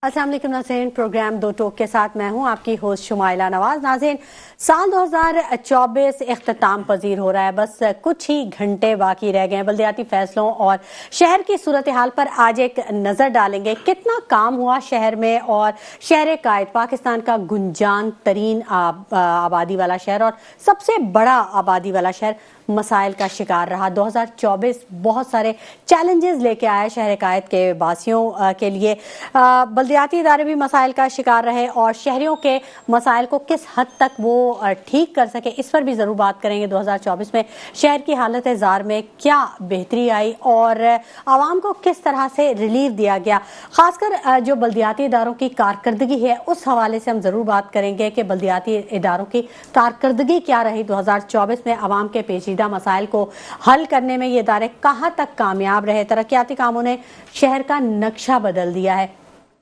अस्सलाम वालेकुम नाज़रीन, प्रोग्राम दो टोक के साथ मैं हूं आपकी होस्ट शुमाइला नवाज। नाज़रीन, साल 2024 इख्तिताम पजीर हो रहा है, बस कुछ ही घंटे बाकी रह गए हैं। बल्दियाती फैसलों और शहर की सूरत हाल पर आज एक नज़र डालेंगे। कितना काम हुआ शहर में और शहर कायद पाकिस्तान का गुंजान तरीन आबादी वाला शहर और सबसे बड़ा आबादी वाला शहर मसाइल का शिकार रहा। 2024 बहुत सारे चैलेंजेस लेके आया शहर कायद के वासियों के लिए। बल्दियाती इदारे भी मसाइल का शिकार रहे और शहरियों के मसाइल को किस हद तक वो ठीक कर सके, इस पर भी ज़रूर बात करेंगे। 2024 में शहर की हालत ज़ार में क्या बेहतरी आई और आवाम को किस तरह से रिलीफ दिया गया, ख़ासकर जो बल्दियाती इदारों की कारकर्दगी है उस हवाले से हम ज़रूर बात करेंगे कि बल्दियाती इदारों की कारकर्दगी क्या रही 2024 में। आवाम के पेचीदा मसाइल को हल करने में ये इदारे कहाँ तक कामयाब रहे। तरक्याती कामों ने शहर का नक्शा बदल दिया है,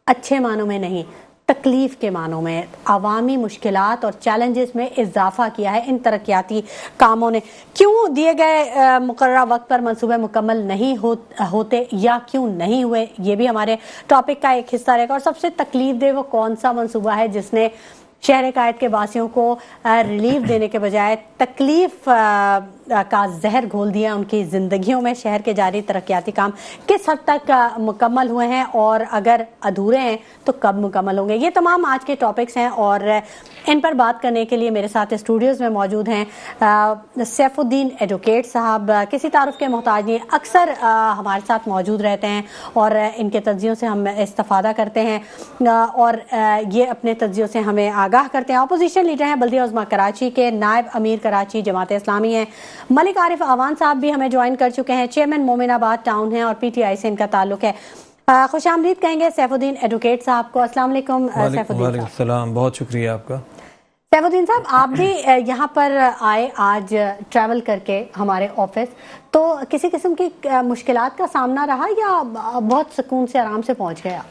अच्छे मानों में नहीं, तकलीफ के मानों में। अवामी मुश्किलात और चैलेंजेस में इजाफा किया है इन तरक्याती कामों ने। क्यों दिए गए मुकर्रर वक्त पर मंसूबे मुकम्मल नहीं होते या क्यों नहीं हुए, ये भी हमारे टॉपिक का एक हिस्सा रहेगा। और सबसे तकलीफ दे वो कौन सा मंसूबा है जिसने शहर कायद के वासियों को रिलीफ देने के बजाय तकलीफ का जहर घोल दिया उनकी ज़िंदगियों में। शहर के जारी तरक्याती काम किस हद तक मुकम्मल हुए हैं और अगर अधूरे हैं तो कब मुकम्मल होंगे, ये तमाम आज के टॉपिक्स हैं। और इन पर बात करने के लिए मेरे साथ स्टूडियोज़ में मौजूद हैं सैफुद्दीन एडवोकेट साहब। किसी तारुफ के मोहताज नहीं, अक्सर हमारे साथ मौजूद रहते हैं और इनके तज्ज़ियों से हम इस्तिफ़ादा करते हैं और ये अपने तज्ज़ियों से हमें आगाह करते हैं। अपोजिशन लीडर हैं बल्दिया उज़्मा कराची के, नायब अमीर कराची जमात इस्लामी हैं। मलिक आरिफ अवान साहब भी हमें ज्वाइन कर चुके हैं, चेयरमैन मोमिनाबाद टाउन है और PTI से इनका ताल्लुक है। खुशामदीद कहेंगे सैफुद्दीन एडवोकेट साहब को। अस्सलाम वालेकुम सैफुद्दीन साहब। बहुत शुक्रिया आपका। सैफुद्दीन साहब, आप भी यहाँ पर आए आज ट्रैवल करके हमारे ऑफिस, तो किसी किस्म की मुश्किलात का सामना रहा या बहुत सुकून से आराम से पहुँच गए आप?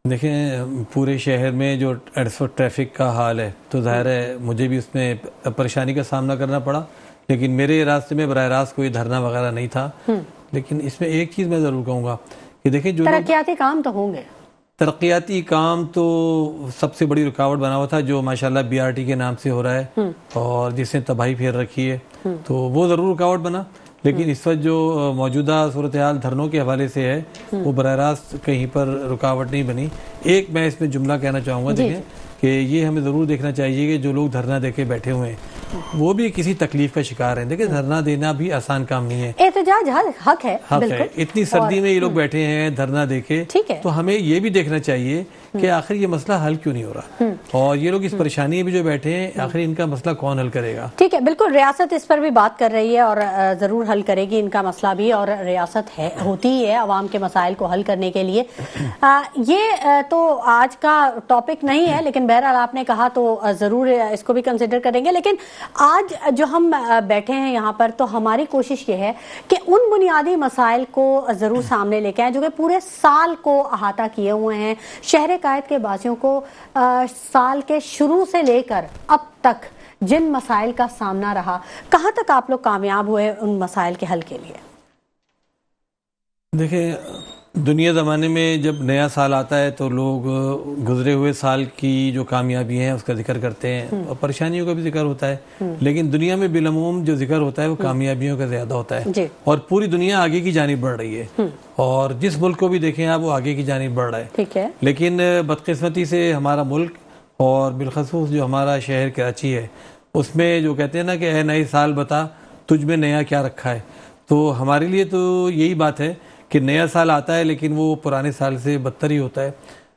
देखें, पूरे शहर में जो ट्रैफिक का हाल है तो जाहिर है मुझे भी उसमें परेशानी का सामना करना पड़ा, लेकिन मेरे रास्ते में बराह रास्त कोई धरना वगैरह नहीं था। लेकिन इसमें एक चीज़ मैं ज़रूर कहूँगा कि देखिए, जो तरक्याती काम तो होंगे, तरक्याती काम तो सबसे बड़ी रुकावट बना हुआ था जो माशाल्लाह BRT के नाम से हो रहा है और जिसने तबाही फेर रखी है, तो वो ज़रूर रुकावट बना। लेकिन इस वक्त जो मौजूदा सूरत हाल धरनों के हवाले से है वो बराह रास्त कहीं पर रुकावट नहीं बनी। एक मैं इसमें जुमला कहना चाहूँगा, देखें कि ये हमें ज़रूर देखना चाहिए कि जो लोग धरना देके बैठे हुए हैं वो भी किसी तकलीफ का शिकार हैं। देखिए, धरना देना भी आसान काम नहीं है, एहतजाज हक है, हक है। इतनी सर्दी में ये लोग बैठे हैं धरना देके, तो हमें ये भी देखना चाहिए कि आखिर ये मसला हल क्यों नहीं हो रहा और ये लोग इस परेशानी में जो बैठे हैं आखिर इनका मसला कौन हल करेगा। ठीक है, बिल्कुल, रियासत इस पर भी बात कर रही है और ज़रूर हल करेगी इनका मसला भी, और रियासत है होती ही है आवाम के मसाइल को हल करने के लिए। ये तो आज का टॉपिक नहीं है, लेकिन बहरहाल आपने कहा तो ज़रूर इसको भी कंसिडर करेंगे। लेकिन आज जो हम बैठे हैं यहाँ पर, तो हमारी कोशिश ये है कि उन बुनियादी मसाइल को ज़रूर सामने लेके आए जो कि पूरे साल को अहाता किए हुए हैं। शहर कायद के वासियों को साल के शुरू से लेकर अब तक जिन मसाइल का सामना रहा, कहाँ तक आप लोग कामयाब हुए उन मसाइल के हल के लिए? देखिए, दुनिया ज़माने में जब नया साल आता है तो लोग गुजरे हुए साल की जो कामयाबी हैं उसका जिक्र करते हैं और परेशानियों का भी जिक्र होता है, लेकिन दुनिया में बिलअमूम जो जिक्र होता है वो कामयाबियों का ज़्यादा होता है और पूरी दुनिया आगे की जानिब बढ़ रही है और जिस मुल्क को भी देखें आप वो आगे की जानिब बढ़ रहा है। ठीक है, लेकिन बदकिस्मती से हमारा मुल्क और बिलखसूस जो हमारा शहर कराची है उसमें जो कहते हैं ना कि ए नए साल बता तुझ में नया क्या रखा है, तो हमारे लिए तो यही बात है कि नया साल आता है लेकिन वो पुराने साल से बदतर ही होता है।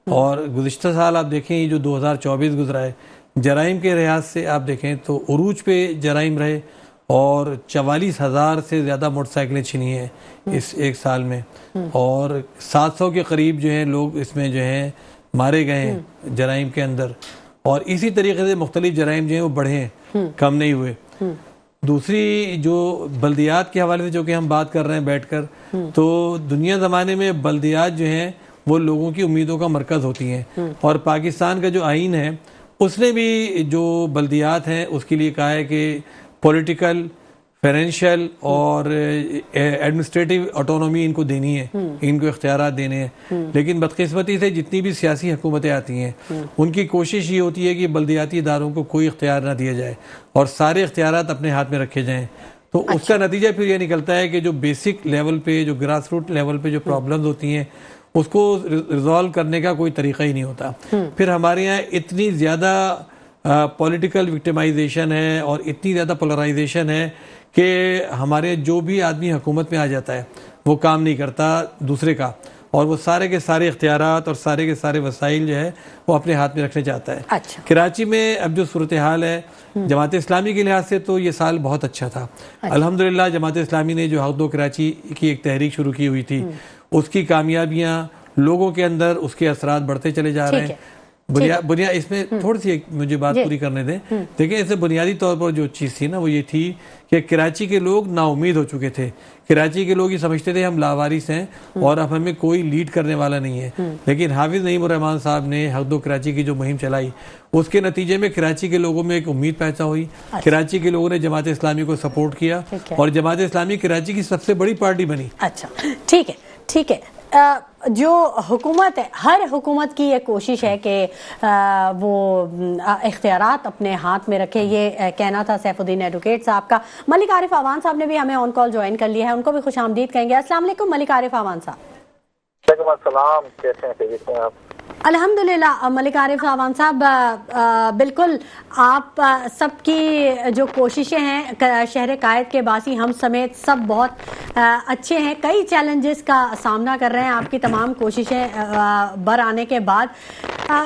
और गुज़िश्ता साल आप देखें जो 2024 गुजरा है, जराइम के लिहाज से आप देखें तो उरूज पे जराइम रहे और 44,000 से ज़्यादा मोटरसाइकिलें छिनी हैं इस एक साल में और 700 के करीब जो हैं लोग इसमें जो हैं मारे गए हैं जराइम के अंदर। और इसी तरीके से मुख्तलिफ जराइम जो हैं वो बढ़े हैं, कम नहीं हुए। दूसरी जो बल्दियात के हवाले से जो कि हम बात कर रहे हैं बैठकर, तो दुनिया ज़माने में बल्दियात जो हैं वो लोगों की उम्मीदों का मरकज़ होती हैं और पाकिस्तान का जो आइन है उसने भी जो बल्दियात हैं उसके लिए कहा है कि पॉलिटिकल, फाइनेंशियल और एडमिनिस्ट्रेटिव ऑटोनॉमी इनको देनी है, इनको इख्तियारात देने हैं। लेकिन बदकिस्मती से जितनी भी सियासी हुकूमतें आती हैं उनकी कोशिश ये होती है कि बल्दियाती इदारों को कोई इख्तियार ना दिया जाए और सारे इख्तियारात अपने हाथ में रखे जाएं। तो उसका नतीजा फिर ये निकलता है कि जो बेसिक लेवल पे, जो ग्रास रूट लेवल पे जो प्रॉब्लम्स होती हैं उसको रिजॉल्व करने का कोई तरीका ही नहीं होता। फिर हमारे यहाँ इतनी ज़्यादा पॉलिटिकल विक्टिमाइजेशन है और इतनी ज़्यादा पोलराइजेशन है कि हमारे जो भी आदमी हुकूमत में आ जाता है वो काम नहीं करता दूसरे का, और वो सारे के सारे इख्तियारात और सारे के सारे वसाइल जो है वो अपने हाथ में रखने चाहता है। अच्छा। कराची में अब जो सूरत हाल है जमात इस्लामी के लिहाज से तो ये साल बहुत अच्छा था। अल्हम्दुलिल्लाह जमात इस्लामी ने जो हक दो कराची की एक तहरीक शुरू की हुई थी उसकी कामयाबियाँ लोगों के अंदर, उसके असरात बढ़ते चले जा रहे हैं। बुनियाद इसमें थोड़ी सी मुझे बात पूरी करने दें। देखिए इससे बुनियादी तौर पर जो चीज़ थी ना वो ये थी कि कराची के लोग नाउमीद हो चुके थे। कराची के लोग ये समझते थे हम लावारिस हैं और अब हमें कोई लीड करने वाला नहीं है। लेकिन हाफिज नईम रहमान साहब ने हक दो कराची की जो मुहिम चलाई उसके नतीजे में कराची के लोगों में एक उम्मीद पैदा हुई। कराची के लोगों ने जमात इस्लामी को सपोर्ट किया और जमात इस्लामी कराची की सबसे बड़ी पार्टी बनी। अच्छा, ठीक है, ठीक है। जो हुकूमत है, हर हुकूमत की ये कोशिश है कि वो इख्तियारात अपने हाथ में रखे। ये कहना था सैफुद्दीन एडवोकेट साहब का। मलिक आरिफ अवान साहब ने भी हमें ऑन कॉल ज्वाइन कर लिया है, उनको भी खुश आमदीद कहेंगे। अस्सलाम वालेकुम मलिक आरिफ अवान साहब। कैसे हैं आप? अल्हम्दुलिल्लाह मलिक आरिफ अवान साहब, बिल्कुल आप सबकी जो कोशिशें हैं, शहर कायद के बासी हम समेत सब बहुत अच्छे हैं। कई चैलेंजेस का सामना कर रहे हैं आपकी तमाम कोशिशें बर आने के बाद।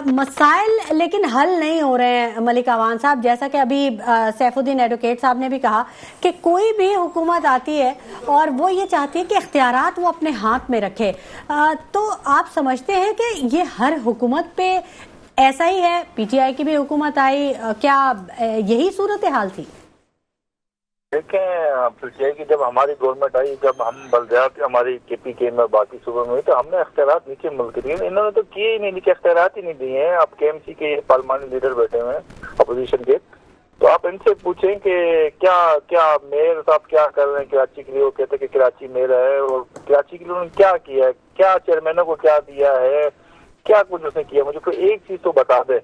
मसाइल लेकिन हल नहीं हो रहे हैं मलिक अवान साहब। जैसा कि अभी सैफुद्दीन एडवोकेट साहब ने भी कहा कि कोई भी हुकूमत आती है और वो ये चाहती है कि इख्तियारात वो अपने हाथ में रखे। तो आप समझते हैं कि ये हर हुकूमत पे ऐसा ही है? पीटीआई की भी हुकूमत आई, क्या यही सूरत हाल थी? देखें, पीटीआई की जब हमारी गवर्नमेंट आई, जब हम बल्दियात हमारी केपीके में बाकी सूबों में हुई तो हमने इख्तियारात नीचे मुल्क दिए। इन्होंने तो किए ही नहीं, नीचे इख्तियारात ही नहीं दिए हैं। अब केएमसी के पार्लियामेंट लीडर बैठे हुए हैं अपोजिशन के, तो आप इनसे पूछें कि क्या क्या मेयर साहब क्या कर रहे हैं कराची के लिए। वो कहते हैं कि कराची मेयर है और कराची के लिए उन्होंने क्या किया है, क्या चेयरमैनों को क्या दिया है, क्या कुछ उसने किया। मुझे कोई एक चीज तो बता दे।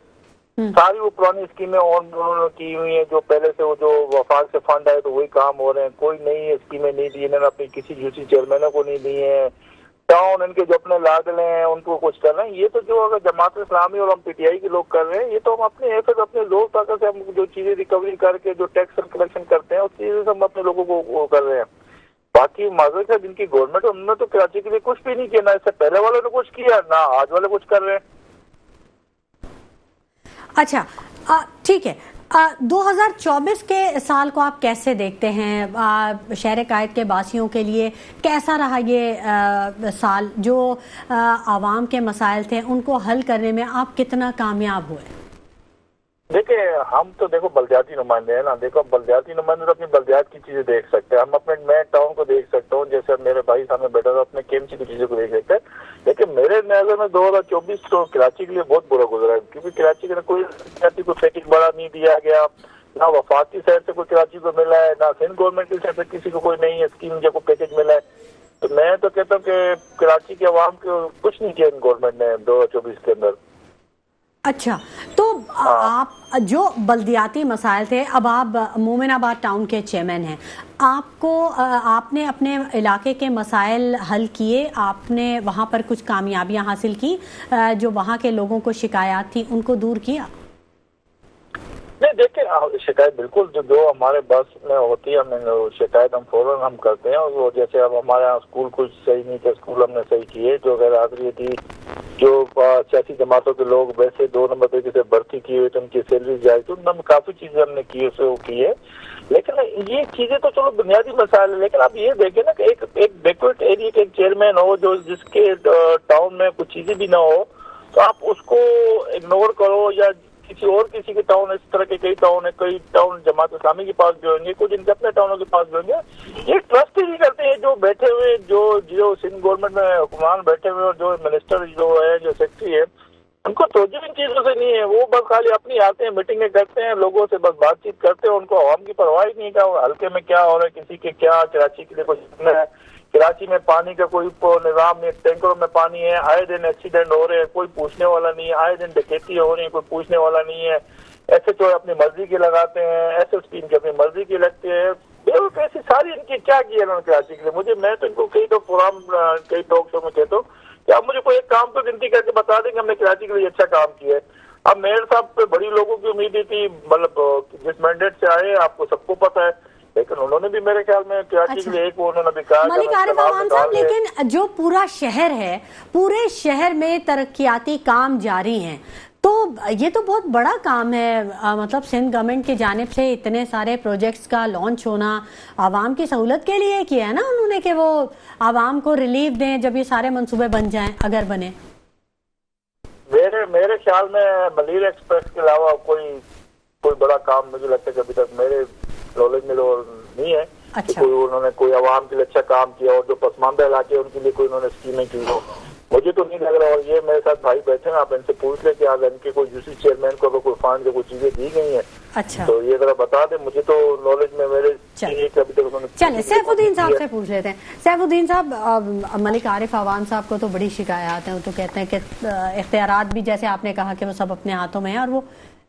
सारी वो पुरानी स्कीमें उन्होंने की हुई हैं, जो पहले से वो जो वफाक से फंड आए तो वही काम हो रहे हैं। कोई नई स्कीमें नहीं दी इन्होंने, अपनी किसी दूसरी चेयरमैनों को नहीं दी है। टाउन इनके जो अपने लागले हैं उनको कुछ कर रहे हैं। ये तो जो अगर जमात इस्लामी और हम पीटीआई के लोग कर रहे हैं, ये तो हम अपने हैसियत अपने जोर ताकत से हम जो चीजें रिकवरी करके जो टैक्स कलेक्शन करते हैं उस चीजें से हम अपने लोगों को वो कर रहे हैं। बाकी माजूद है जिनकी गवर्नमेंट उन्होंने तो कराची के लिए कुछ भी नहीं किया, ना इससे पहले वालों ने कुछ किया, ना आज वाले कुछ कर रहे हैं। अच्छा, ठीक है। 2024 के साल को आप कैसे देखते हैं? शहर कायद के बासियों के लिए कैसा रहा ये साल? जो आवाम के मसाइल थे उनको हल करने में आप कितना कामयाब हुए? देखिए, हम तो देखो बल्दियाती नुमाइंदे हैं ना। देखो बल्दियाती नुमाइंदे तो अपनी बल्दियात की चीजें देख सकते हैं। हम अपने मैं टाउन को देख सकता हूँ, जैसे मेरे भाई सामने बैठा था अपने केएमसी की चीजों को देख सकते हैं। लेकिन मेरे नजर में 2024 तो कराची के लिए बहुत बुरा गुजरा है, क्योंकि कराची के कोई पैकेज बड़ा नहीं दिया गया, ना वफाकी साइड से कोई कराची को मिला है, ना सिंध गवर्नमेंट की साइड से किसी को कोई नई स्कीम जो पैकेज मिला है। तो मैं तो कहता हूँ कि कराची के अवाम को कुछ नहीं किया इन गवर्नमेंट ने 2024 के अंदर। अच्छा, तो आप जो बल्दियाती मसाइल थे, अब आप मोमिनाबाद टाउन के चेयरमैन हैं, आपने अपने इलाके के मसाइल हल किए, आपने वहाँ पर कुछ कामयाबियाँ हासिल की, जो वहाँ के लोगों को शिकायत थी उनको दूर किया? नहीं, देखिए शिकायत बिल्कुल जो हमारे बस में होती है, हमने शिकायत हम फौरन हम करते हैं। और वो जैसे अब हमारे यहाँ स्कूल कुछ सही नहीं थे, स्कूल हमने सही किए। जो गैर हाजिरी थी, जो सियासी जमातों के लोग वैसे 2 नंबर तरीके से भर्ती की हुई तो उनकी सैलरी जाए, तो उनमें काफी चीजें हमने की उससे वो की है। लेकिन ये चीजें तो चलो बुनियादी मसाइल है। लेकिन आप ये देखें ना कि एक बैकवर्ड एरिया के चेयरमैन हो जो जिसके टाउन में कुछ चीजें भी ना हो, तो आप उसको इग्नोर करो। या किसी और किसी के टाउन, इस तरह के कई टाउन जमात इस्लामी के पास भी होंगे, कुछ इनके अपने टाउनों के पास भी होंगे। ये ट्रस्ट ही नहीं करते हैं जो बैठे हुए जो सिंध गवर्नमेंट में हुक्मरान बैठे हुए और जो मिनिस्टर जो है, जो सेक्रेटरी है, उनको तवज्जो इन चीजों से नहीं है। वो बस खाली अपनी आते हैं, मीटिंगें करते हैं, लोगों से बस बातचीत करते हैं, उनको आवाम की परवाह ही नहीं का हल्के में क्या हो रहा है, किसी के क्या, कराची के लिए कुछ है, कराची में पानी का कोई निजाम नहीं, टैंकरों में पानी है, आए दिन एक्सीडेंट हो रहे हैं, कोई पूछने वाला नहीं है, आए दिन डकैती हो रही है, कोई पूछने वाला नहीं है। SHO अपनी मर्जी की लगाते हैं, SSP इनकी अपनी मर्जी की लगते हैं। ऐसी सारी इनकी क्या की है इन्होंने कराची के लिए? मैं तो इनको कई प्रोग्राम, कई टॉक शो में कहता हूँ कि आप मुझे कोई एक काम तो गिनती करके बता देंगे हमने कराची के लिए अच्छा काम किया है। अब मेयर साहब पे बड़ी लोगों की उम्मीद थी, मतलब जिस मैंडेट से आए आपको सबको पता है, लेकिन उन्होंने भी मेरे ख्याल में कराची के लिए एक उन्होंने भी कहा मलिक आरिफ अवान साहब, लेकिन जो पूरा शहर है, पूरे शहर में तरक्याती काम जारी हैं, तो ये तो बहुत बड़ा काम है। मतलब सिंध गवर्नमेंट की जानिब से इतने सारे प्रोजेक्ट्स का लॉन्च होना आवाम की सहूलत के लिए किया है ना उन्होंने, कि वो आवाम को रिलीफ दें जब ये सारे मंसूबे बन जाएं, अगर बने। मेरे ख्याल में मलीर एक्सप्रेस के अलावा कोई बड़ा काम मुझे लगता है कि अभी तक मेरे नॉलेज में नहीं है। अच्छा। कोई उन्होंने कोई आवाम के लिए अच्छा काम किया और जो पसमानदा इलाके उनके लिए कोई उन्होंने स्कीमें की हो, मुझे तो नहीं लग रहा। और ये मेरे साथ भाई बैठे हैं, आप इनसे पूछ ले कि आज इनके कोई यूसी चेयरमैन को कोई फंड के कोई चीजें दी गई हैं। अच्छा, तो ये जरा बता दें, मुझे तो नॉलेज में मेरे अभी तक उन्होंने। चले सैफुद्दीन साहब से पूछ लेते हैं। सैफुद्दीन साहब, मलिक आरिफ अवान साहब को तो बड़ी शिकायत है, वो तो कहते हैं कि इख्तियारात भी, जैसे आपने कहा कि वो सब अपने हाथों में है और वो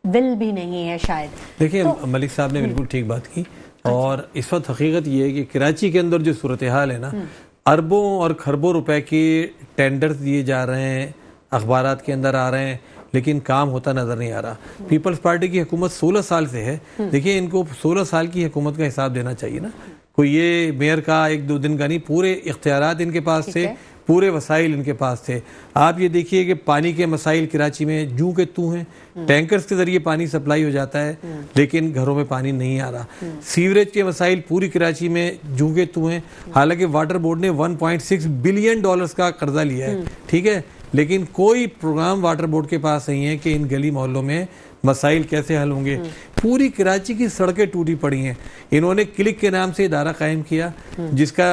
विल भी नहीं है शायद। देखिए मलिक साहब ने बिल्कुल ठीक बात की। और इस वक्त हकीकत ये है कि कराची के अंदर जो सूरत हाल है ना, अरबों और खरबों रुपए के टेंडर्स दिए जा रहे हैं, अखबारात के अंदर आ रहे हैं, लेकिन काम होता नजर नहीं आ रहा। पीपल्स पार्टी की हुकूमत 16 साल से है। देखिए, इनको 16 साल की हुकूमत का हिसाब देना चाहिए ना। कोई ये मेयर का एक दो दिन का नहीं, पूरे इख्तियारात इनके पास थे, पूरे वसाइल इनके पास थे। आप ये देखिए कि पानी के मसाइल कराची में जूं के तू हैं। टैंकर्स के जरिए पानी सप्लाई हो जाता है, लेकिन घरों में पानी नहीं आ रहा। सीवरेज के मसाइल पूरी कराची में जूं के तू हैं। हालांकि वाटर बोर्ड ने $1.6 बिलियन का कर्जा लिया है, ठीक है, लेकिन कोई प्रोग्राम वाटर बोर्ड के पास नहीं है कि इन गली मोहल्लों में मसाइल कैसे हल होंगे। पूरी कराची की सड़कें टूटी पड़ी हैं। इन्होंने क्लिक के नाम से इदारा कायम किया, जिसका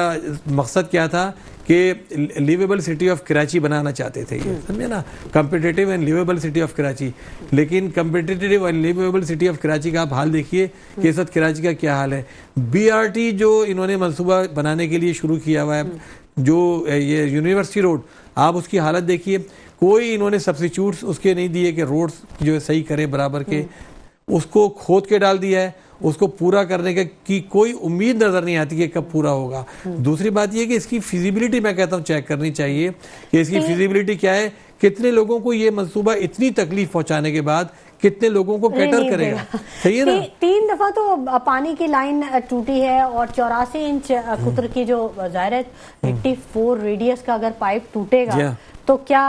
मकसद क्या था कि लिवेबल सिटी ऑफ कराची बनाना चाहते थे, ये समझे ना, competitive and liveable city of Karachi. लेकिन competitive and liveable city of Karachi का आप हाल देखिए कि इस वक्त कराची का क्या हाल है। BRT जो इन्होंने मंसूबा बनाने के लिए शुरू किया हुआ है, जो ये यूनिवर्सिटी रोड, आप उसकी हालत देखिए। कोई इन्होंने सब्स्टिट्यूट्स उसके नहीं दिए कि रोड्स जो है सही करे बराबर के, उसको खोद के डाल दिया है। उसको पूरा करने की कोई उम्मीद नजर नहीं आती कि कब पूरा होगा। दूसरी बात यह कि इसकी फिजिबिलिटी मैं कहता हूँ चेक करनी चाहिए कि इसकी फिजिबिलिटी क्या है, कितने लोगों को ये मंसूबा इतनी तकलीफ पहुंचाने के बाद कितने लोगों को कैटर करेगा। सही है ना। 3 दफा तो पानी की लाइन टूटी है और 84 इंच कुतर की जो जाहिर है 84 रेडियस का अगर पाइप टूटेगा तो क्या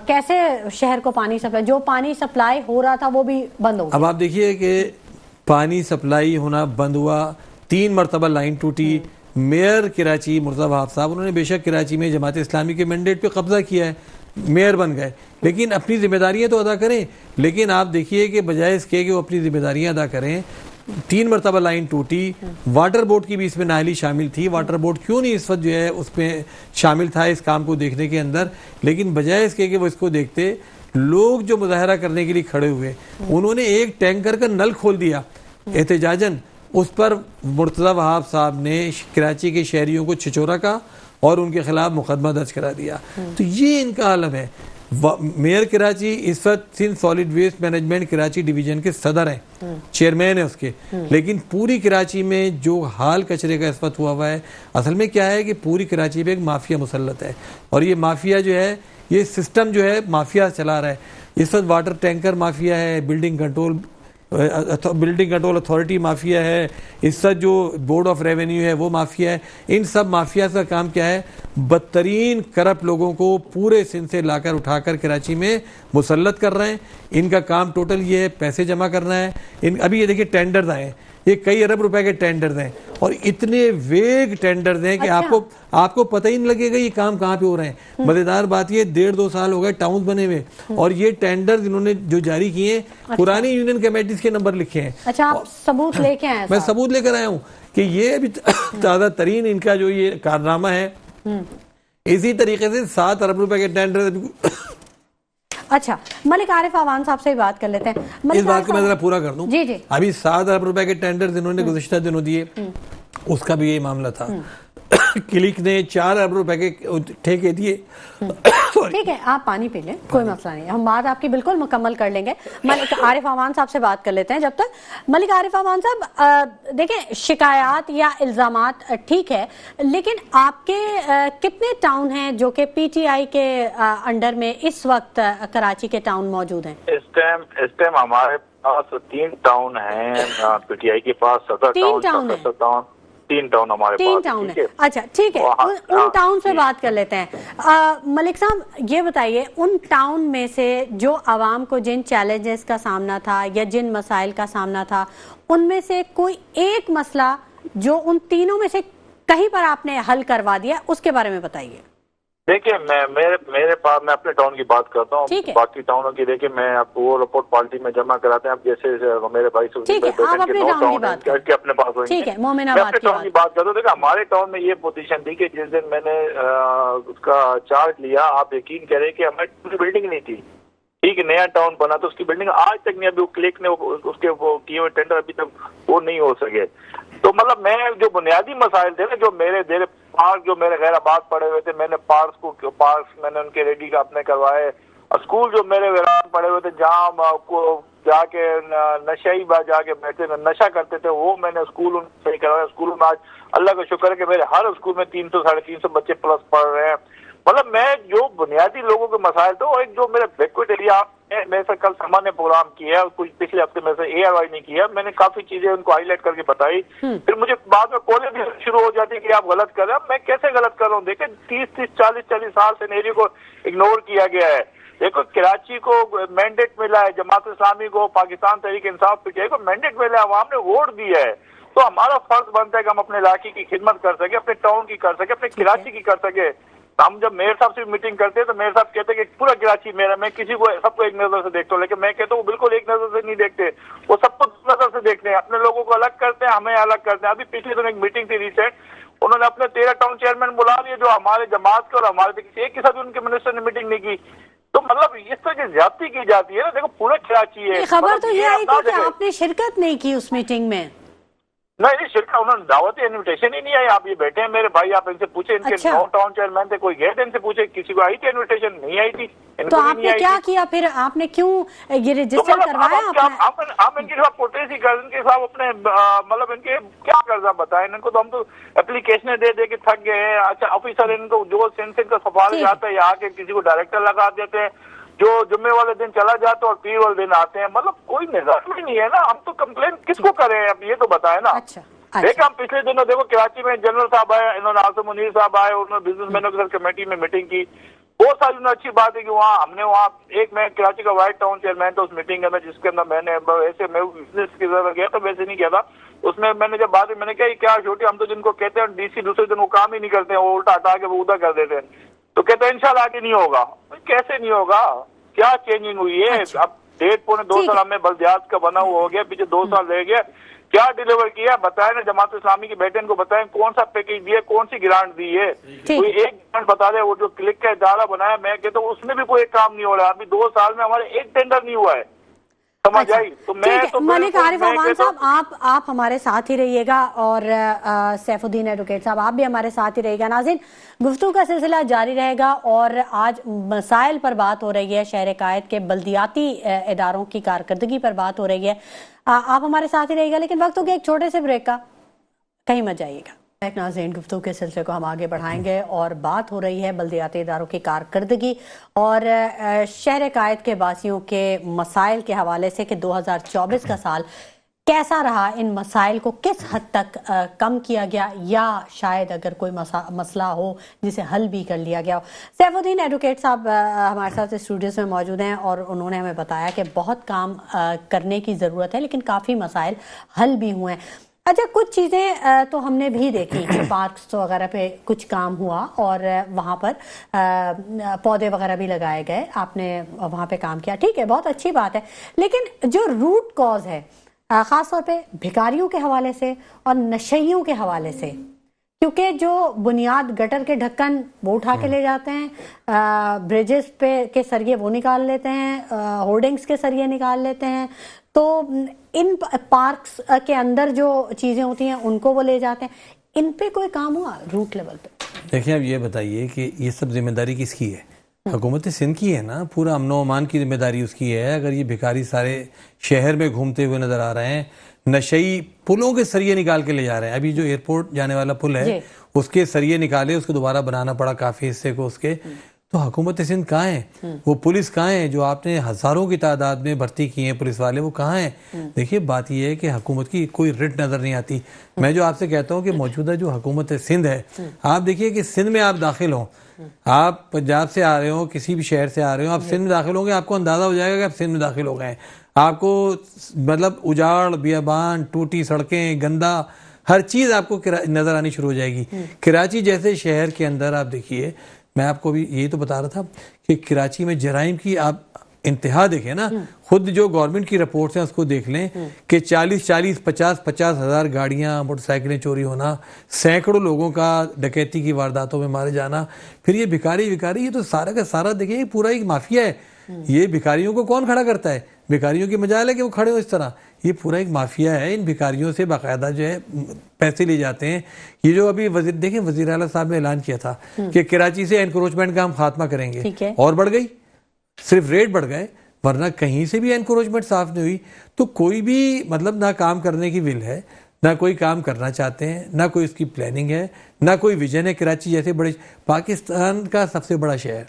कैसे शहर को पानी सप्लाई, जो पानी सप्लाई हो रहा था वो भी बंद हो गया। अब आप देखिए कि पानी सप्लाई होना बंद हुआ, 3 मरतबा लाइन टूटी। मेयर कराची मुर्तज़ा वहाब साहब, उन्होंने बेशक कराची में जमात इस्लामी के मैंडेट पे कब्जा किया है, मेयर बन गए, लेकिन अपनी जिम्मेदारियां तो अदा करें। लेकिन आप देखिए कि बजाय इसके कि वो अपनी जिम्मेदारियां अदा करें, 3 मरतबा लाइन टूटी। वाटर बोर्ड की भी इसमें नाहली शामिल थी। वाटर बोर्ड क्यों नहीं इस वक्त जो है उसमें शामिल था इस काम को देखने के अंदर, लेकिन बजाय इसके कि वो इसको देखते, लोग जो मुजाहरा करने के लिए खड़े हुए, उन्होंने एक टैंकर का नल खोल दिया एहतजाजन। उस पर मुर्तज़ा वहाब साहब ने कराची के शहरियों को छिचोरा का और उनके खिलाफ मुकदमा दर्ज करा दिया। तो ये इनका आलम है। मेयर कराची इस वक्त Sindh solid waste management Karachi division के सदर हैं, चेयरमैन है उसके, लेकिन पूरी कराची में जो हाल कचरे का इस वक्त हुआ है, असल में क्या है कि पूरी कराची में एक माफिया मुसल्लत है। और ये माफिया जो है, ये सिस्टम जो है माफिया चला रहा है। इस वक्त वाटर टैंकर माफिया है, बिल्डिंग कंट्रोल अथॉरिटी माफिया है, इस वक्त जो बोर्ड ऑफ रेवेन्यू है वो माफिया है। इन सब माफिया का काम क्या है, बदतरीन करप्ट लोगों को पूरे सिंध से लाकर उठाकर कराची में मुसल्लत कर रहे हैं। इनका काम टोटल ये है, पैसे जमा करना है। अभी ये देखिए टेंडर्स आए, ये कई अरब रुपए के टेंडर्स हैं और इतने वेग टेंडर्स हैं कि आपको पता ही नहीं लगेगा ये काम कहाँ पे हो रहे हैं। मजेदार बात ये 1.5-2 साल हो गए टाउन बने हुए और ये टेंडर्स इन्होंने जो जारी किए हैं पुरानी यूनियन कमेटीज के नंबर लिखे हैं। अच्छा, आप सबूत लेके आए? मैं सबूत लेकर आया हूँ कि ये अभी ताज़ा तरीन इनका जो ये कारनामा है। इसी तरीके से 7 अरब रुपए के टेंडर अच्छा, मलिक आरिफ अवान साहब से ही बात कर लेते हैं। इस बात को मैं जरा पूरा कर दूं। जी जी। अभी 7 अरब रुपए के टेंडर इन्होंने गुज़िश्ता दिनों दिए, उसका भी यही मामला था। क्लिक ने 4 अरब रुपए के ठेके दिए। ठीक है, आप पानी पी लें, कोई मसला नहीं, हम बात आपकी बिल्कुल मुकम्मल कर लेंगे। मलिक आरिफ अवान साहब से बात कर लेते हैं जब तक। मलिक आरिफ अवान साहब, देखें, शिकायत या इल्जामात ठीक है, लेकिन आपके कितने टाउन हैं जो कि पीटीआई के अंडर में इस वक्त कराची के टाउन मौजूद हैं? इस टाइम हमारे पास 3 टाउन हैं पीटीआई के पास। सदर टाउन 3 टाउन हमारे पास। 3 टाउन है। अच्छा, ठीक है, उन टाउन से बात कर लेते हैं। मलिक साहब, ये बताइए, उन टाउन में से जो आवाम को जिन चैलेंजेस का सामना था या जिन मसाइल का सामना था, उनमें से कोई एक मसला जो उन तीनों में से कहीं पर आपने हल करवा दिया, उसके बारे में बताइए। देखिए, मेरे पास, मैं अपने टाउन की बात करता हूँ, बाकी टाउनों की देखिए मैं आपको वो रिपोर्ट पार्टी में जमा कराते हैं। अब जैसे मेरे भाई ठीक है, आप अपने टाउन की बात करें, अपने पास होंगे। ठीक है, मोमिनाबाद की बात करता हूँ। देखिए, हमारे टाउन में ये पोजीशन थी कि जिस दिन मैंने उसका चार्ज लिया, आप यकीन करें कि हमारी पूरी बिल्डिंग नहीं थी। ठीक है, नया टाउन बना तो उसकी बिल्डिंग आज तक नहीं, अभी वो क्लिक ने उसके वो किए हुए टेंडर अभी तक वो नहीं हो सके। तो मतलब मैं जो बुनियादी मसाइल थे ना, जो मेरे पार्क जो मेरे गैराबाद पड़े हुए थे, मैंने पार्क मैंने उनके रेडी का अपने करवाए। और स्कूल जो मेरे वीरान पड़े हुए थे, जहाँ को जाके नशाई बात जाके बैठे नशा करते थे, वो मैंने स्कूल सही करवाया। स्कूलों में आज अल्लाह का शुक्र है कि मेरे हर स्कूल में 300 साढ़े 300 बच्चे प्लस पढ़ रहे हैं। मतलब मैं जो बुनियादी लोगों के मसाइल थे, और एक जो मेरे बैकवर्ड एरिया मेरे से कल सामान्य प्रोग्राम किया है, कुछ पिछले हफ्ते में से ARY नहीं किया, मैंने काफी चीजें उनको हाईलाइट करके बताई। फिर मुझे बाद में कॉलेज भी शुरू हो जाती है कि आप गलत कर रहे हैं। मैं कैसे गलत कर रहा हूँ? देखिए, 30-40 साल से एरिया को इग्नोर किया गया है। देखो, कराची को मैंडेट मिला है, जमात इस्लामी को, पाकिस्तान तहरीक इंसाफ पीटीआई को मैंडेट मिला है, आवाम ने वोट दिया है। तो हमारा फर्ज बनता है कि हम अपने इलाके की खिदमत कर सके, अपने टाउन की कर सके, अपने कराची की कर सके। हम जब मेयर साहब से मीटिंग करते हैं तो मेयर साहब कहते हैं कि पूरा कराची मेरा, मैं किसी को सबको एक नजर से देखता हूँ, लेकिन मैं कहता हूँ बिल्कुल एक नजर से नहीं देखते, वो सबको नजर से देखते हैं। अपने लोगों को अलग करते हैं, हमें अलग करते हैं। अभी पिछले दिन एक मीटिंग थी रिसेंट, उन्होंने अपने 13 टाउन चेयरमैन बुला लिए जो हमारे जमात के और हमारे किसी एक के साथ उनके मिनिस्टर ने मीटिंग नहीं की। तो मतलब इस तरह की ज्यादती की जाती है ना। देखो, पूरा कराची है। खबर तो ये आई थी कि आपने शिरकत नहीं की उस मीटिंग में। नहीं, शिरकत, उन्होंने दावत इन्विटेशन ही नहीं आई। आप ये बैठे हैं मेरे भाई, आप इनसे पूछे, इनके 9 टाउन चेयरमैन थे, कोई गए थे, इनसे पूछे, किसी को आई थी इन्विटेशन? नहीं आई थी। तो आपने क्या किया फिर? आपने क्यों ये रजिस्टर करवाया? आप इनके खिलाफ प्रोटेस्ट कर, इनके खिलाफ अपने मतलब इनके क्या कर्जा बताए इनको? तो हम तो एप्लीकेशन दे दे के थक गए हैं। अच्छा, ऑफिसर इनको जो सेंसिंग का सफारिश आता है, यहाँ के किसी को डायरेक्टर लगा देते हैं, जो जुम्मे वाले दिन चला जाता है और पीर वाले दिन आते हैं। मतलब कोई निजाम ही नहीं है ना। हम तो कंप्लेन किसको करें? अब ये तो बताए ना। अच्छा। देखो, हम पिछले दिनों देखो कराची में जनरल साहब आए, इन्होंने आसिम मुनीर साहब आए, उन्होंने बिजनेसमैनों के साथ कमेटी में मीटिंग की। बहुत सारी अच्छी बात है कि वहाँ एक मैं कराची का वाइट टाउन चेयरमैन था उस मीटिंग के अंदर, जिसके अंदर मैंने ऐसे मैं बिजनेस की जरूरत गया था, वैसे नहीं किया था। उसमें मैंने जब बाद में मैंने कहा क्या छोटी, हम तो जिनको कहते हैं डीसी दूसरे दिन वो काम ही नहीं करते हैं, वो उल्टा हटा के वो उधर कर देते हैं। तो कहते हैं इंशाल्लाह आगे नहीं होगा। कैसे नहीं होगा? क्या चेंजिंग हुई है? अब 1.5-2 साल हमें बल्दियात का बना हुआ हो गया, पीछे 2 साल रह गया। क्या डिलीवर किया बताएं ना, जमात इस्लामी की बेटे को बताएं कौन सा पैकेज दिया, कौन सी ग्रांट दी है, कोई एक ग्रांट बता दे। वो जो क्लिक का इदारा बनाया, मैं कहता हूँ उसमें भी कोई काम नहीं हो रहा। अभी 2 साल में हमारे एक टेंडर नहीं हुआ है, समझ आई? तो मैं तो मलिक आरिफ अवान साहब, आप हमारे साथ ही रहिएगा, और सैफुद्दीन एडवोकेट साहब आप भी हमारे साथ ही रहिएगा। नाज़रीन, गुफ्तगू का सिलसिला जारी रहेगा और आज मसाइल पर बात हो रही है, शहर कायद के बल्दियाती इदारों की कारकर्दगी पर बात हो रही है। आप हमारे साथ ही रहिएगा, लेकिन वक्त हो गया एक छोटे से ब्रेक का, कहीं मत जाइएगा। नाज़रीन, गुफ्तगू के सिलसिले को हम आगे बढ़ाएंगे और बात हो रही है बल्दियाती इदारों की कारकर्दगी और शहर कायद के वासियों के मसाइल के हवाले से कि 2024 का साल कैसा रहा, इन मसाइल को किस हद तक कम किया गया या शायद अगर कोई मसला हो जिसे हल भी कर लिया गया हो। सैफुद्दीन एडवोकेट साहब हमारे साथ स्टूडियोज में मौजूद हैं और उन्होंने हमें बताया कि बहुत काम करने की ज़रूरत है, लेकिन काफ़ी मसाइल हल भी हुए हैं। अच्छा, कुछ चीज़ें तो हमने भी देखी, पार्क्स वगैरह पे कुछ काम हुआ और वहाँ पर पौधे वगैरह भी लगाए गए, आपने वहाँ पे काम किया, ठीक है, बहुत अच्छी बात है। लेकिन जो रूट कॉज है ख़ास तौर पे भिखारियों के हवाले से और नशइयों के हवाले से, क्योंकि जो बुनियाद गटर के ढक्कन वो उठा के ले जाते हैं, ब्रिजेस पे के सरिये वो निकाल लेते हैं, होर्डिंग्स के सरिये निकाल लेते हैं, तो इन पार्क्स के अंदर जो चीजें होती हैं उनको वो ले जाते हैं। इन पे कोई काम हुआ रूट लेवल पे? देखिए, अब ये बताइए कि ये सब जिम्मेदारी किसकी है? हुकूमत सिंध की है ना। पूरा अमन अमान की जिम्मेदारी उसकी है। अगर ये भिखारी सारे शहर में घूमते हुए नजर आ रहे हैं, नशई पुलों के सरिये निकाल के ले जा रहे हैं। अभी जो एयरपोर्ट जाने वाला पुल है उसके सरिये निकाले, उसको दोबारा बनाना पड़ा काफी हिस्से को उसके। तो हुकूमत सिंध कहाँ है? वो पुलिस कहाँ है जो आपने हजारों की तादाद में भर्ती किए हैं पुलिस वाले, वो कहाँ हैं? देखिए, बात यह है कि हुकूमत की कोई रिट नजर नहीं आती। मैं जो आपसे कहता हूँ कि मौजूदा जो हुकूमत सिंध है, आप देखिए कि सिंध में आप दाखिल हो, आप पंजाब से आ रहे हो, किसी भी शहर से आ रहे हो, आप सिंध में दाखिल होंगे, आपको अंदाजा हो जाएगा कि आप सिंध में दाखिल हो गए हैं। आपको मतलब उजाड़, बियाबान, टूटी सड़कें, गंदा हर चीज आपको नजर आनी शुरू हो जाएगी। कराची जैसे शहर के अंदर आप देखिए, मैं आपको भी यही तो बता रहा था कि कराची में जराइम की आप इंतहा देखें ना, खुद जो गवर्नमेंट की रिपोर्ट्स हैं उसको देख लें कि 40-40, 50-50 हज़ार गाड़ियां, मोटरसाइकिलें चोरी होना, सैकड़ों लोगों का डकैती की वारदातों में मारे जाना। फिर ये भिखारी ये तो सारा का सारा देखिए, ये पूरा एक माफिया है। ये भिखारियों को कौन खड़ा करता है? भिखारियों की मजाल है कि वो खड़े हो इस तरह। ये पूरा एक माफिया है। इन भिखारियों से बाकायदा जो है पैसे लिए जाते हैं। ये जो अभी देखें वज़ीर आला साहब ने ऐलान किया था कि कराची से एनक्रोचमेंट का हम खात्मा करेंगे, और बढ़ गई, सिर्फ रेट बढ़ गए, वरना कहीं से भी एनक्रोचमेंट साफ नहीं हुई। तो कोई भी मतलब ना काम करने की विल है, ना कोई काम करना चाहते हैं, ना कोई उसकी प्लानिंग है, ना कोई विजन है। कराची जैसे बड़े पाकिस्तान का सबसे बड़ा शहर,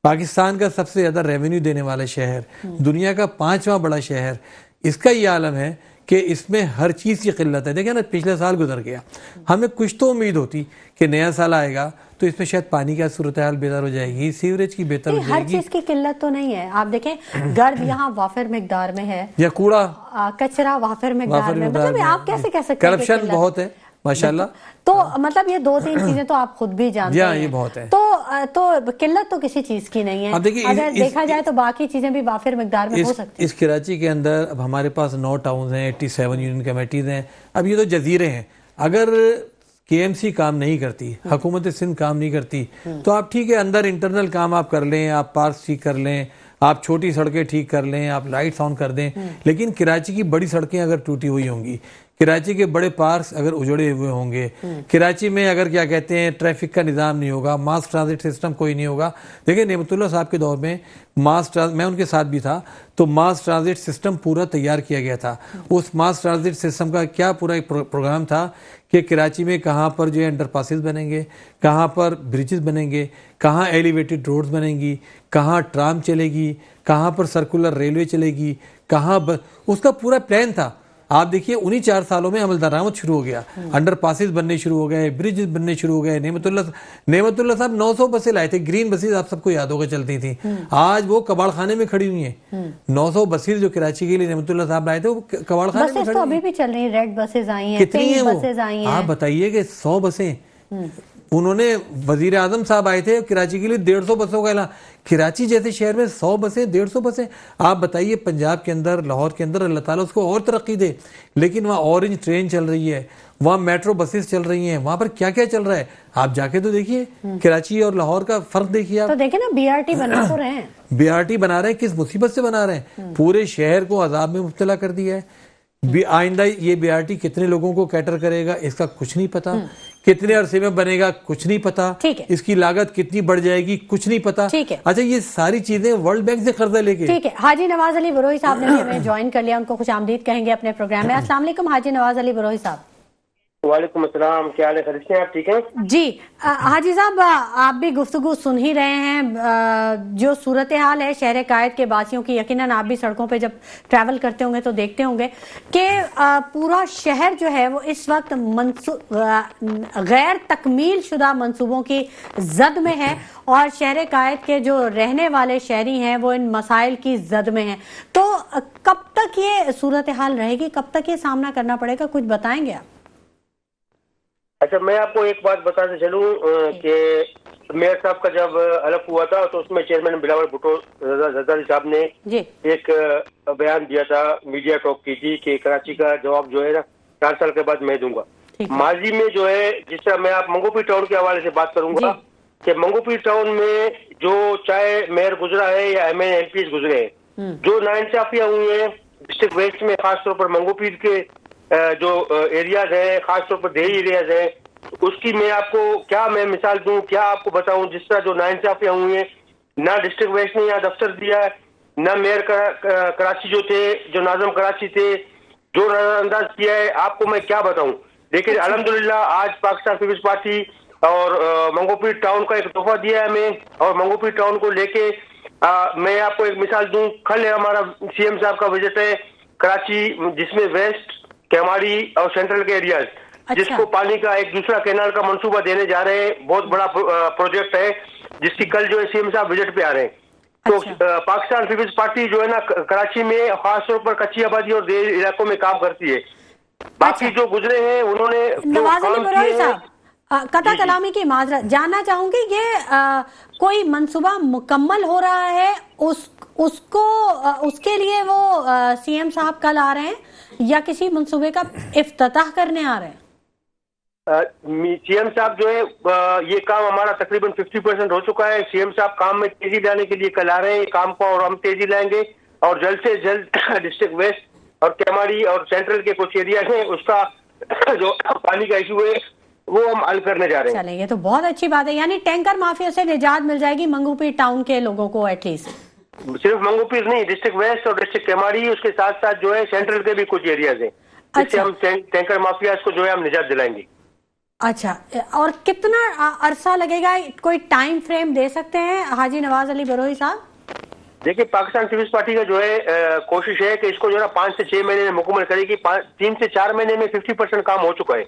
पाकिस्तान का सबसे ज्यादा रेवेन्यू देने वाला शहर, दुनिया का 5वां बड़ा शहर, इसका ये आलम है कि इसमें हर चीज़ की किल्लत है। देखिए ना, पिछले साल गुजर गया, हमें कुछ तो उम्मीद होती कि नया साल आएगा तो इसमें शायद पानी का सूरत हाल बेहतर हो जाएगी, सीवरेज की बेहतर हो जाएगी। हर चीज की किल्लत तो नहीं है। आप देखें, गर्द यहाँ वाफिर मिकदार में है, या कूड़ा कचरा वाफिर मिकदार में, मतलब आप कैसे कह सकते हैं? करप्शन बहुत है माशाल्लाह। तो मतलब ये 2-3 चीजें तो आप खुद भी जानते हैं, ये बहुत है। तो किल्लत तो किसी चीज की नहीं है। अगर देखा जाए तो बाकी चीजें भी वाफिर मिकदार में हो सकती है। इस कराची के अंदर अब हमारे पास 9 टाउन्स हैं, 87 यूनियन कमेटीज हैं। अब ये तो जजीरे हैं। अगर KMC काम नहीं करती, हुकूमत सिंध काम नहीं करती, तो आप ठीक है अंदर इंटरनल काम आप कर लें, आप पार्क ठीक कर लें, आप छोटी सड़कें ठीक कर लें, आप लाइट्स ऑन कर दें, लेकिन कराची की बड़ी सड़कें अगर टूटी हुई होंगी, कराची के बड़े पार्क्स अगर उजड़े हुए होंगे, कराची में अगर क्या कहते हैं ट्रैफिक का निज़ाम नहीं होगा, मास ट्रांजिट सिस्टम कोई नहीं होगा। देखिए, नेमतुल्लाह साहब के दौर में मैं उनके साथ भी था, तो मास ट्रांजिट सिस्टम पूरा तैयार किया गया था। उस मास ट्रांजिट सिस्टम का क्या पूरा एक प्रोग्राम था कि कराची में कहाँ पर जो है अंडरपासेस बनेंगे, कहाँ पर ब्रिजेस बनेंगे, कहाँ एलिवेटेड रोड्स बनेंगी, कहाँ ट्राम चलेगी, कहाँ पर सर्कुलर रेलवे चलेगी, उसका पूरा प्लान था। आप देखिए, उन्हीं 4 सालों में अमल दरामद शुरू हो गया, अंडरपासेस बनने शुरू हो गए, ब्रिजेस बनने शुरू हो गए। नेमतुल्लाह साहब 900 बसें लाए थे, ग्रीन बसेस, आप सबको याद होगा चलती थी। आज वो कबाड़ खाने में खड़ी हुई हैं। 900 बसेस जो कराची के लिए नेमतुल्लाह साहब लाए थे, वो कबाड़ खाने में खड़ी तो अभी भी चल रही हैं। रेड बसेस आई हैं, कितनी है बसेस आई हैं। आप बताइए कि 100 बसें उन्होंने, वजीर आजम साहब आए थे कराची के लिए 150 बसों का ऐलान। कराची जैसे शहर में 100 बसें, 150 बसें। आप बताइए, पंजाब के अंदर, लाहौर के अंदर अल्लाह ताला उसको और तरक्की दे, लेकिन वहाँ ऑरेंज ट्रेन चल रही है, वहाँ मेट्रो बसेस चल रही हैं, वहाँ पर क्या क्या चल रहा है आप जाके तो देखिए। कराची और लाहौर का फर्क देखिए आप। तो देखिए ना, BRT बना तो रहे हैं, BRT बना रहे हैं, किस मुसीबत से बना रहे हैं? पूरे शहर को अजाब में मुब्तला कर दिया है। आइंदा ये BRT कितने लोगों को कैटर करेगा इसका कुछ नहीं पता, कितने अरसे में बनेगा कुछ नहीं पता, इसकी लागत कितनी बढ़ जाएगी कुछ नहीं पता। अच्छा, ये सारी चीजें वर्ल्ड बैंक से कर्जा लेके। ठीक है, हाजी नवाज अली बरोही साहब ने हमें ज्वाइन कर लिया, उनको खुश आमदीद कहेंगे अपने प्रोग्राम में। अस्सलाम वालेकुम हाजी नवाज अली बरोही साहब। वालेकुम अस्सलाम, क्या हाल है? खैरियत से आप ठीक हैं? जी हाजी साहब, आप भी गुफ्तगू सुन ही रहे हैं। जो सूरत हाल है शहर कायद के बासियों की, यकीनन आप भी सड़कों पे जब ट्रैवल करते होंगे तो देखते होंगे कि पूरा शहर जो है वो इस वक्त गैर तकमील शुदा मंसूबों की जद में है, और शहर कायद के जो रहने वाले शहरी हैं वो इन मसाइल की जद में हैं। तो कब तक ये सूरत हाल रहेगी, कब तक ये सामना करना पड़ेगा, कुछ बताएंगे आप? अच्छा, मैं आपको एक बात बताते चलूं कि मेयर साहब का जब हलफ हुआ था तो उसमें चेयरमैन बिलावल भुट्टो जरदारी साहब ने एक बयान दिया था, मीडिया टॉक की थी कि कराची का जवाब जो है ना 4 साल के बाद मैं दूंगा। माजी में जो है, जिस तरह मैं आप मंगोपीर टाउन के हवाले से बात करूंगा कि मंगोपीर टाउन में जो चाहे मेयर गुजरा है या MNMPs गुजरे हैं, जो नाइंसाफियां हुई हैं डिस्ट्रिक्ट वेस्ट में, खासतौर पर मंगोपीर के जो एरियाज है, खासतौर पर देही एरियाज है, उसकी मैं आपको क्या मैं मिसाल दूं, क्या आपको बताऊं। जिस तरह जो नाइंसाफियां हुई हैं, ना डिस्ट्रिक्ट वेस्ट ने यहाँ दफ्तर दिया, ना मेयर कराची जो थे, जो नाजम कराची थे, जो नजरअंदाज किया है, आपको मैं क्या बताऊं। लेकिन अल्हम्दुलिल्लाह आज पाकिस्तान पीपल्स पार्टी और मंगोपीर टाउन का एक तोहफा दिया है हमें, और मंगोपीर टाउन को लेके मैं आपको एक मिसाल दूं, कल हमारा CM साहब का विजिट है कराची, जिसमें वेस्ट, केमाड़ी और सेंट्रल के एरियाज, जिसको पानी का एक दूसरा कैनाल का मंसूबा देने जा रहे हैं। बहुत बड़ा प्रोजेक्ट है, जिसकी कल जो है CM साहब विजिट पे आ रहे हैं। तो पाकिस्तान पीपल्स पार्टी जो है ना कराची में खासतौर पर कच्ची आबादी और देर इलाकों में काम करती है। बाकी जो गुजरे हैं उन्होंने नवाज अली बरोई साहब, कता कलामी की माजरत जानना चाहूंगी, ये कोई मंसूबा मुकम्मल हो रहा है, उसके लिए वो CM साहब कल आ रहे हैं या किसी मंसूबे का इफ्तिताह करने आ रहे हैं? CM साहब जो है ये काम हमारा तकरीबन 50% हो चुका है। CM साहब काम में तेजी लाने के लिए कल आ रहे हैं, काम को और हम तेजी लाएंगे और जल्द से जल्द डिस्ट्रिक्ट वेस्ट और केमाड़ी और सेंट्रल के कुछ एरिया हैं, उसका जो पानी का इशू है वो हम हल करने जा रहे हैं। चलिए, ये तो बहुत अच्छी बात है, यानी टैंकर माफिया से निजात मिल जाएगी मंगोपीर टाउन के लोगों को एटलीस्ट। सिर्फ मंगोपीर नहीं, डिस्ट्रिक्ट वेस्ट और डिस्ट्रिक्ट केमाड़ी, उसके साथ साथ जो है सेंट्रल के भी कुछ एरियाज हैं, जिससे हम टैंकर माफिया को जो है हम निजात दिलाएंगे। अच्छा, और कितना अरसा लगेगा, कोई टाइम फ्रेम दे सकते हैं हाजी नवाज अली बरोई साहब? देखिए, पाकिस्तान पीपल्स पार्टी का जो है कोशिश है कि इसको जो है ना 5 से 6 महीने में मुकम्मल करेगी। 3 से 4 महीने में 50% काम हो चुका है।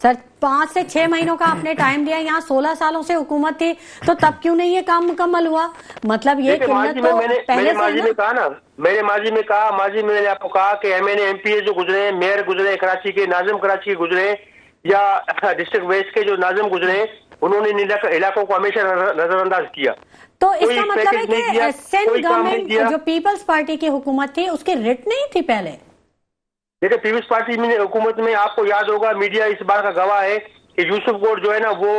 सर, 5 से 6 महीनों का आपने टाइम दिया, यहाँ 16 सालों से हुकूमत थी, तो तब क्यों नहीं ये काम मुकम्मल हुआ? मतलब ये किल्लत तो पहले से मैंने माजी में मैंने आपको कहा कि MNMP जो गुजरे हैं, मेयर गुजरे हैं कराची के, नाजिम कराची के गुजरे हैं, या डिस्ट्रिक्ट वेस्ट के जो नाजिम गुजरे हैं, उन्होंने इलाकों को हमेशा नजरअंदाज किया। तो इसका मतलब है कि सेंट्रल गवर्नमेंट जो पीपल्स पार्टी की हुकूमत थी उसकी रिट नहीं थी पहले? देखिए, पीपल्स पार्टी में हुकूमत में आपको याद होगा, मीडिया इस बात का गवाह है कि यूसुफ कोट जो है ना वो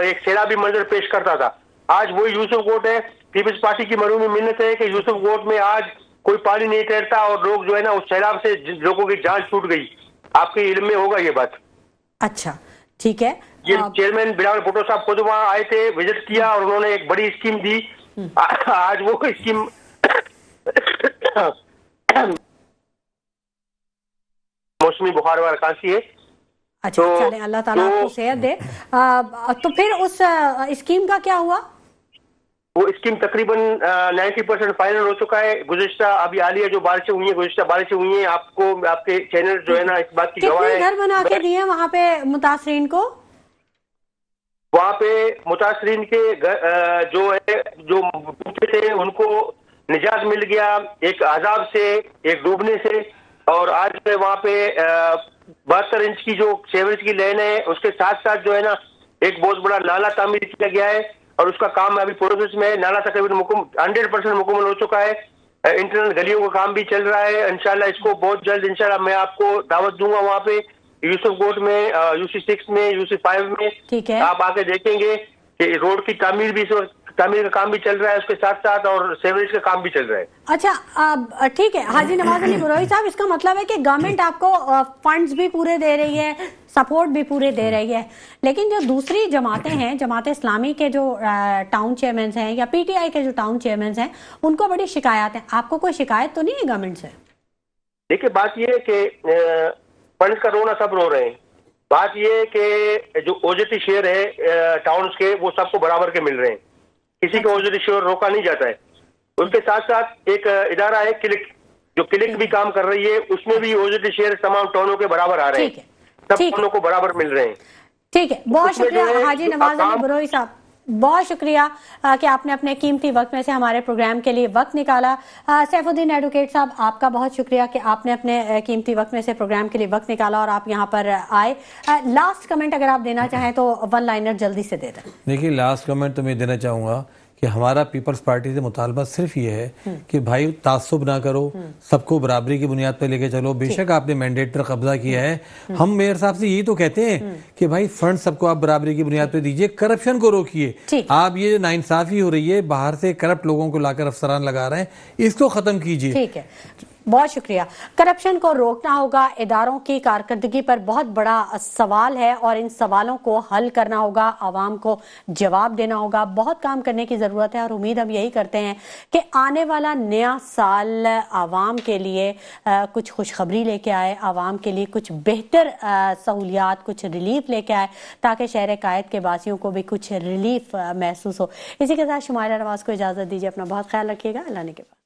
एक सैलाबी मंजर पेश करता था। आज वही यूसुफ कोट है। पीपल्स पार्टी की मरूमी मिन्नत है कि यूसुफ कोट में आज कोई पानी नहीं तैरता और लोग जो है ना उस सैलाब से लोगों की जान छूट गई। आपके इल्म में होगा ये बात। अच्छा, ठीक है। ये चेयरमैन बिलावल भुट्टो साहब खुद वहाँ आए थे, विजिट किया और उन्होंने एक बड़ी स्कीम दी। आज वो स्कीम मौसमी बुखार वाला खांसी है। अच्छा, चले, अल्लाह ताला आपको सेहत दे। तो फिर उस स्कीम का क्या हुआ? वो स्कीम तकरीबन 90% फाइनल हो चुका है। गुज़िश्ता अभी हालिया जो बारिशें हुई हैं, गुज़िश्ता बारिशें हुई हैं, आपको आपके चैनल जो है ना इस बात की गवाह है। कितने घर बना के दिए वहाँ पे मुतासरीन को? वहाँ पे मुतासरीन के जो है जो भूखे थे उनको निजात मिल गया, एक अजाब से, एक डूबने से। और आज वहाँ पे 72 इंच की जो सेवेज की लाइन है, उसके साथ साथ जो है ना एक बहुत बड़ा नाला तामीर किया गया है और उसका काम अभी प्रोसेस में है। नाला तकरीबन 100% मुकम्मल हो चुका है। इंटरनल गलियों का काम भी चल रहा है। इंशाल्लाह इसको बहुत जल्द इंशाल्लाह मैं आपको दावत दूंगा वहाँ पे यूसुफ कोट में, UC6 में, UC5 में। ठीक है, आप आके देखेंगे कि रोड की तामीर भी तामीर का काम भी चल रहा है उसके साथ साथ, और सेवरेज का काम भी चल रहा है। अच्छा, ठीक है हाजी नवाज अली बरोई साहब, इसका मतलब है कि गवर्नमेंट आपको फंड्स भी पूरे दे रही है, सपोर्ट भी पूरे दे रही है, लेकिन जो दूसरी जमातें हैं, जमात इस्लामी के जो टाउन चेयरमैन हैं या PTI के जो टाउन चेयरमैन हैं, उनको बड़ी शिकायत है। आपको कोई शिकायत तो नहीं है गवर्नमेंट से? देखिए, बात यह है कि फंड्स का रोना सब रो रहे हैं। बात यह है कि जो OJT शेयर है टाउन्स के, वो सबको बराबर के मिल रहे हैं, किसी का OJT शेयर रोका नहीं जाता है। उसके साथ साथ एक इदारा है क्लिक, जो क्लिक भी काम कर रही है, उसमें भी OJT शेयर तमाम टाउनों के बराबर आ रहे हैं, सब टाउनों को बराबर मिल रहे हैं। ठीक है, बहुत शुक्रिया हाजी नवाज अली बरोई साहब, बहुत शुक्रिया कि आपने अपने कीमती वक्त में से हमारे प्रोग्राम के लिए वक्त निकाला। सैफुद्दीन एडवोकेट साहब, आपका बहुत शुक्रिया कि आपने अपने कीमती वक्त में से प्रोग्राम के लिए वक्त निकाला और आप यहाँ पर आए। लास्ट कमेंट अगर आप देना चाहें तो वन लाइनर जल्दी से दे दें। देखिए, लास्ट कमेंट तो मैं देना चाहूँगा कि हमारा पीपल्स पार्टी से मुतालबा सिर्फ ये है कि भाई तासुब ना करो, सबको बराबरी की बुनियाद पर लेके चलो। बेशक आपने मैंडेट पर कब्जा किया है, हम मेयर साहब से यही तो कहते हैं कि भाई फंड सबको आप बराबरी की बुनियाद पर दीजिए, करप्शन को रोकिए। आप ये नाइंसाफी हो रही है, बाहर से करप्ट लोगों को लाकर अफसरान लगा रहे हैं, इसको खत्म कीजिए। ठीक है, बहुत शुक्रिया। करप्शन को रोकना होगा, इदारों की कारकर्दगी पर बहुत बड़ा सवाल है और इन सवालों को हल करना होगा, आवाम को जवाब देना होगा। बहुत काम करने की ज़रूरत है और उम्मीद हम यही करते हैं कि आने वाला नया साल आवाम के लिए कुछ खुशखबरी लेके आए, आवाम के लिए कुछ बेहतर सहूलियात, कुछ रिलीफ लेके आए, ताकि शहर कायद के वासियों को भी कुछ रिलीफ महसूस हो। इसी के साथ शुमाइला नवाज को इजाज़त दीजिए। अपना बहुत ख्याल रखिएगा। अल्लाह ने के बाद।